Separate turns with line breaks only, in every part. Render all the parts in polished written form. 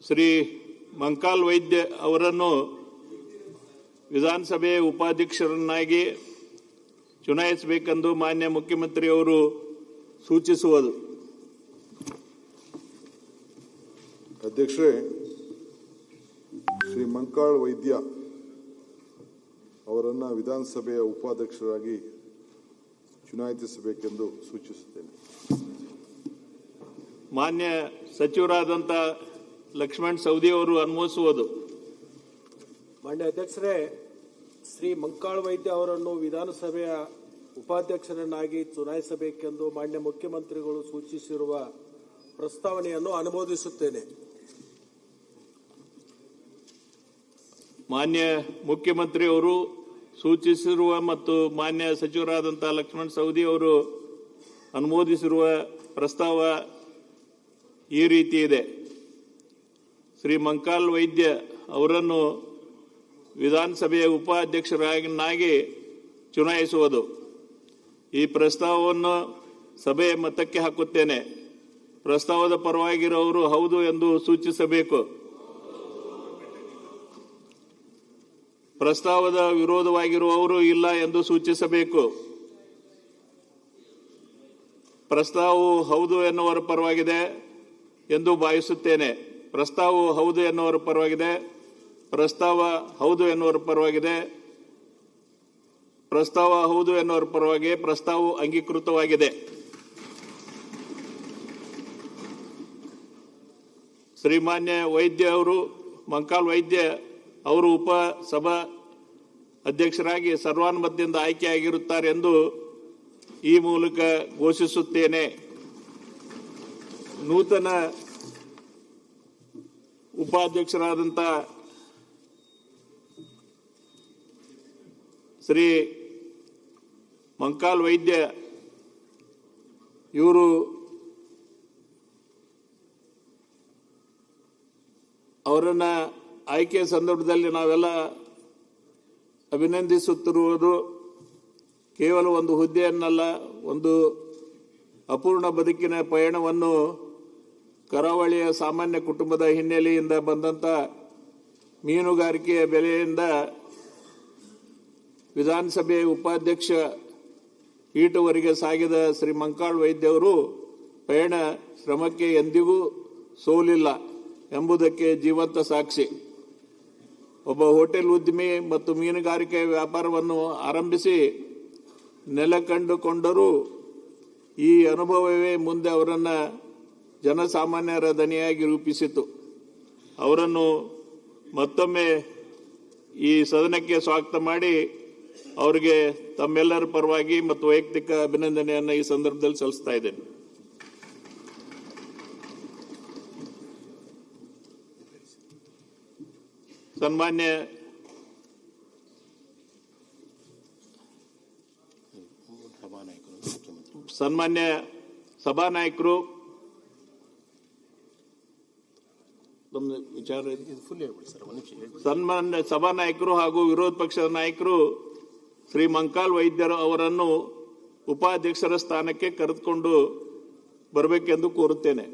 ಶ್ರೀ ಮಂಕಾಲ್ ವೈದ್ಯ ಅವರನ್ನು ವಿಧಾನಸಭೆ ಉಪಾಧ್ಯಕ್ಷರನ್ನಾಗಿ ಚುನಾಯಿಸಬೇಕೆಂದು ಮಾನ್ಯ ಮುಖ್ಯಮಂತ್ರಿಯವರು ಸೂಚಿಸುವುದು.
ಅಧ್ಯಕ್ಷರೇ, ಶ್ರೀ ಮಂಕಾಳ್ ವೈದ್ಯ ಅವರನ್ನು ವಿಧಾನಸಭೆಯ ಉಪಾಧ್ಯಕ್ಷರಾಗಿ ಚುನಾಯಿಸಬೇಕೆಂದು ಸೂಚಿಸುತ್ತೇನೆ.
ಮಾನ್ಯ ಸಚಿವರಾದಂಥ ಲಕ್ಷ್ಮಣ್ ಸವದಿ ಅವರು ಅನುಮೋದಿಸುವುದು.
ಮಾನ್ಯ ಅಧ್ಯಕ್ಷರೇ, ಶ್ರೀ ಮಂಕಾಳ್ ವೈದ್ಯ ಅವರನ್ನು ವಿಧಾನಸಭೆಯ ಉಪಾಧ್ಯಕ್ಷರನ್ನಾಗಿ ಚುನಾಯಿಸಬೇಕೆಂದು ಮಾನ್ಯ ಮುಖ್ಯಮಂತ್ರಿಗಳು ಸೂಚಿಸಿರುವ ಪ್ರಸ್ತಾವನೆಯನ್ನು ಅನುಮೋದಿಸುತ್ತೇನೆ.
ಮಾನ್ಯ ಮುಖ್ಯಮಂತ್ರಿಯವರು ಸೂಚಿಸಿರುವ ಮತ್ತು ಮಾನ್ಯ ಸಚಿವರಾದಂಥ ಲಕ್ಷ್ಮಣ್ ಸವದಿ ಅವರು ಅನುಮೋದಿಸಿರುವ ಪ್ರಸ್ತಾವ ಈ ರೀತಿ ಇದೆ. ಶ್ರೀ ಮಂಕಾಲ್ ವೈದ್ಯ ಅವರನ್ನು ವಿಧಾನಸಭೆಯ ಉಪಾಧ್ಯಕ್ಷರನ್ನಾಗಿ ಚುನಾಯಿಸುವುದು. ಈ ಪ್ರಸ್ತಾವವನ್ನು ಸಭೆಯ ಮತಕ್ಕೆ ಹಾಕುತ್ತೇನೆ. ಪ್ರಸ್ತಾವದ ಪರವಾಗಿರುವವರು ಹೌದು ಎಂದು ಸೂಚಿಸಬೇಕು. ಪ್ರಸ್ತಾವದ ವಿರೋಧವಾಗಿರುವವರು ಇಲ್ಲ ಎಂದು ಸೂಚಿಸಬೇಕು. ಪ್ರಸ್ತಾವವು ಹೌದು ಎನ್ನುವರ ಪರವಾಗಿದೆ ಎಂದು ಭಾವಿಸುತ್ತೇನೆ. ಪ್ರಸ್ತಾವವು ಹೌದು ಎನ್ನುವರ ಪರವಾಗಿದೆ. ಪ್ರಸ್ತಾವ ಹೌದು ಎನ್ನುವರ ಪರವಾಗಿದೆ. ಪ್ರಸ್ತಾವ ಹೌದು ಎನ್ನುವರ ಪರವಾಗಿ ಪ್ರಸ್ತಾವವು ಅಂಗೀಕೃತವಾಗಿದೆ. ಶ್ರೀಮಾನ್ಯ ವೈದ್ಯ ಅವರು ಮಂಕಾಲ್ ವೈದ್ಯ ಅವರು ಉಪಸಭಾ ಅಧ್ಯಕ್ಷರಾಗಿ ಸರ್ವಾನುಮತದಿಂದ ಆಯ್ಕೆಯಾಗಿರುತ್ತಾರೆ ಎಂದು ಈ ಮೂಲಕ ಘೋಷಿಸುತ್ತೇನೆ. ನೂತನ ಉಪಾಧ್ಯಕ್ಷರಾದಂಥ ಶ್ರೀ ಮಂಕಾಲ್ ವೈದ್ಯ ಇವರು ಅವರನ್ನ ಆಯ್ಕೆ ಸಂದರ್ಭದಲ್ಲಿ ನಾವೆಲ್ಲ ಅಭಿನಂದಿಸುತ್ತಿರುವುದು ಕೇವಲ ಒಂದು ಹುದ್ದೆಯನ್ನಲ್ಲ, ಒಂದು ಅಪೂರ್ಣ ಬದುಕಿನ ಪಯಣವನ್ನು ಕರಾವಳಿಯ ಸಾಮಾನ್ಯ ಕುಟುಂಬದ ಹಿನ್ನೆಲೆಯಿಂದ ಬಂದಂಥ ಮೀನುಗಾರಿಕೆಯ ಬೆಲೆಯಿಂದ ವಿಧಾನಸಭೆ ಉಪಾಧ್ಯಕ್ಷ ಪೀಠವರೆಗೆ ಸಾಗಿದ ಶ್ರೀ ಮಂಕಾಳ್ ವೈದ್ಯ ಅವರು ಪಯಣ ಶ್ರಮಕ್ಕೆ ಎಂದಿಗೂ ಸೋಲಿಲ್ಲ ಎಂಬುದಕ್ಕೆ ಜೀವಂತ ಸಾಕ್ಷಿ. ಒಬ್ಬ ಹೋಟೆಲ್ ಉದ್ಯಮಿ ಮತ್ತು ಮೀನುಗಾರಿಕೆ ವ್ಯಾಪಾರವನ್ನು ಆರಂಭಿಸಿ ನೆಲ ಕಂಡುಕೊಂಡರೂ ಈ ಅನುಭವವೇ ಮುಂದೆ ಅವರನ್ನು ಜನಸಾಮಾನ್ಯರ ದನಿಯಾಗಿ ರೂಪಿಸಿತು. ಅವರನ್ನು ಮತ್ತೊಮ್ಮೆ ಈ ಸದನಕ್ಕೆ ಸ್ವಾಗತ ಮಾಡಿ ಅವರಿಗೆ ತಮ್ಮೆಲ್ಲರ ಪರವಾಗಿ ಮತ್ತು ವೈಯಕ್ತಿಕ ಅಭಿನಂದನೆಯನ್ನು ಈ ಸಂದರ್ಭದಲ್ಲಿ ಸಲ್ಲಿಸ್ತಾ ಇದ್ದೇನೆ. ಸನ್ಮಾನ್ಯ ಸಭಾನಾಯಕರು ಸನ್ಮಾನ್ಯ ಸಭಾನಾಯಕರು ಹಾಗೂ ವಿರೋಧ ಪಕ್ಷದ ನಾಯಕರು ಶ್ರೀ ಮಂಕಾಲ್ ವೈದ್ಯರು ಅವರನ್ನು ಉಪಾಧ್ಯಕ್ಷರ ಸ್ಥಾನಕ್ಕೆ ಕರೆದುಕೊಂಡು ಬರಬೇಕೆಂದು ಕೋರುತ್ತೇನೆ.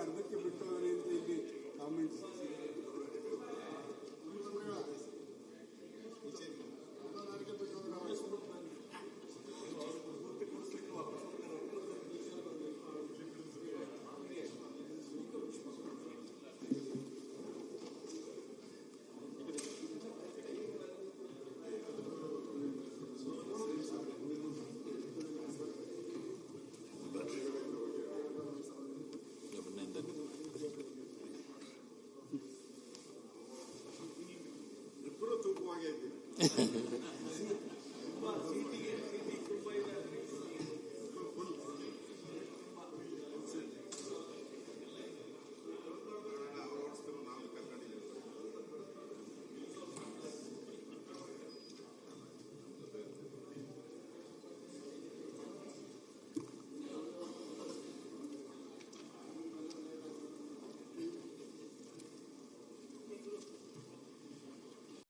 ಅರ್ಧಕ್ಕೆ ಬಿಟ್ಟವರೇ ಅಂತ ಇಲ್ಲಿ ಕಾಮೆಂಟ್ಸ್. ಇಬ್ಬರು ತೂಕವಾಗಿ ಇದ್ದೀವಿ.